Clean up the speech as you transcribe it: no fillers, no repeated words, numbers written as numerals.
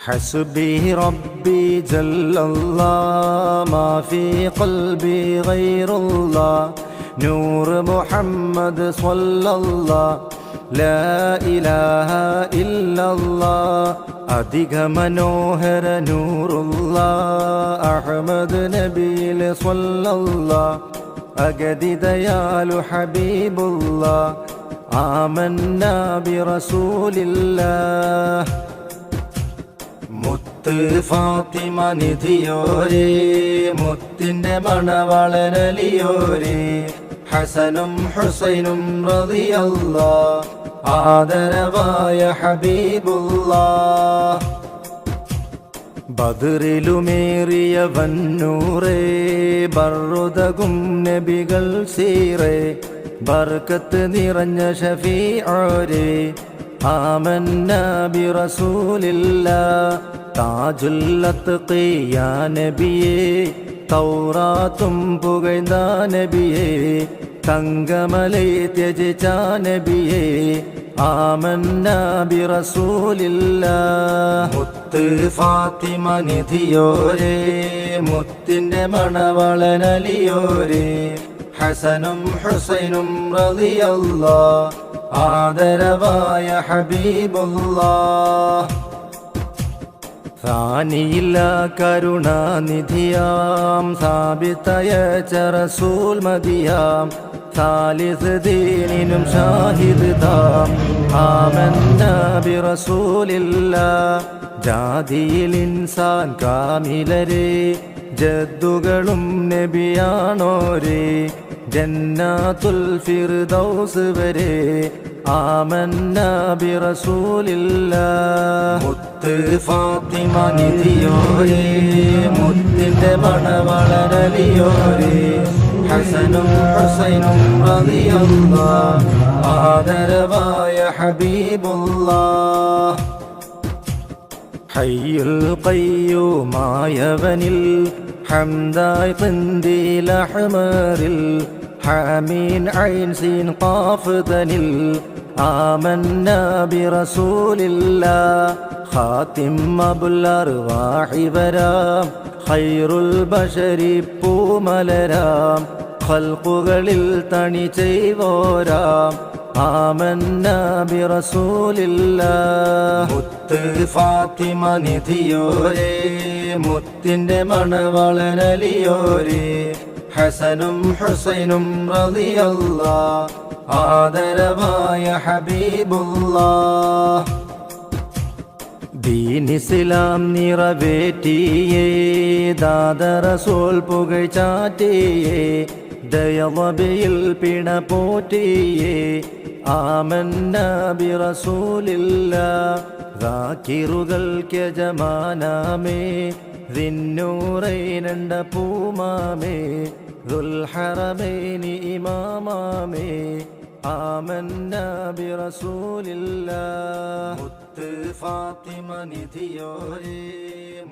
حسبي ربي جل الله ما في قلبي غير الله نور محمد صلى الله لا إله إلا الله അധിക മനോഹര നൂറുള്ള അഹ്മദ് നബിയിൽ സ്വല്ലല്ലാഹ് അഗതിദയാലു ഹബീബുല്ലാഹ് ആമന്നാ ബിറസൂലില്ലാഹ് മുത്ത് ഫാത്തിമ നിധിയോരേ മുത്തിന്റെ മണവളനലിയോരേ ഹസനും ഹുസൈനും റളിയല്ലാഹ് ആദരവായ ഹബീബുല്ലാഹ് ബദറിലുമേറിയ വന്നൂറേ ബറുദകും നബികൾ സീറേ ബർക്കത്ത് നിറഞ്ഞ ഷഫീഉരേ ആമന്നാ ബിറസൂലില്ലാഹ് താജുൽ അത്ഖിയാ നബിയേ തൗറാത്തും പുകഴ്ന്ന നബിയേ തങ്കമലൈ ത്യജിച്ച നബിയേ ആമന്നാ ബിറസൂലില്ലാഹ് മുത്ത് ഫാത്തിമ നിധിയോരേ മുത്തിന്റെ മണവളനലിയോരേ ഹസനും ഹുസൈനും റളിയല്ലാഹ് ആദരവായ ഹബീബുല്ലാഹ് ാനിയില്ല കരുണാനിധിയാം സാബിത്തയച്ച റസൂൽ മദിയാം സാലിസ് ദീനിനും ഷാഹിദ് താം ആമന്നാ ബിറസൂലില്ലാഹ് ജാതിയിൽ ഇൻസാൻ കാമിലരേ ജദ്ദുകളും നബിയാണോരേ ജന്നാത്തുൽ ഫിർദൗസ് വരെ ആമന്നാ ബിറസൂലില്ലാഹ് മുത്ത് ഫാത്തിമ നിധിയോരേ മുത്തിന്റെ മണവളനലിയോരേ ഹസനും ഹുസൈനും റളിയല്ലാഹ് ആദരവായ ഹബീബുല്ലാഹ് ഹയ്യുൽ ഖയ്യൂമായവനിൽ ഹംദായി ഖിന്ദീൽ അഹ്മറിൽ حامين عين سين قاف ذنل آمنا برسول الله خاتم مبلر واحي برام خير البشر പൂമലരാം ഖൽഖുകളിൽ തണി ചെയ്തോരാം ആമന്നാ ബിറസൂലില്ലാഹ് മുത്ത് ഫാത്തിമ നിധിയോരേ മുത്തിന്റെ മണവളനലിയോരേ ഹസനും ഹുസൈനും റളിയല്ലാഹ് ആദരവായ ഹബീബുല്ലാഹ് ദീൻ ഇസ്ലാം നിറവേറ്റിയേ ദാദ റസൂൽ പുകഴ്ചാറ്റിയേ ദയവബിയിൽ പിണ പോറ്റിയേ ആമന്നാ ബിറസൂലില്ലാഹ് ദാകിറുകൾക്ക് യജമാനാമേ ദിന്നൂറൈനണ്ട പൂമാമേ ദുൽ ഹറമൈനി ഇമാമാമേ ആമന്നാ ബിറസൂലില്ലാഹ് മുത്ത് ഫാത്തിമ നിധിയോരേ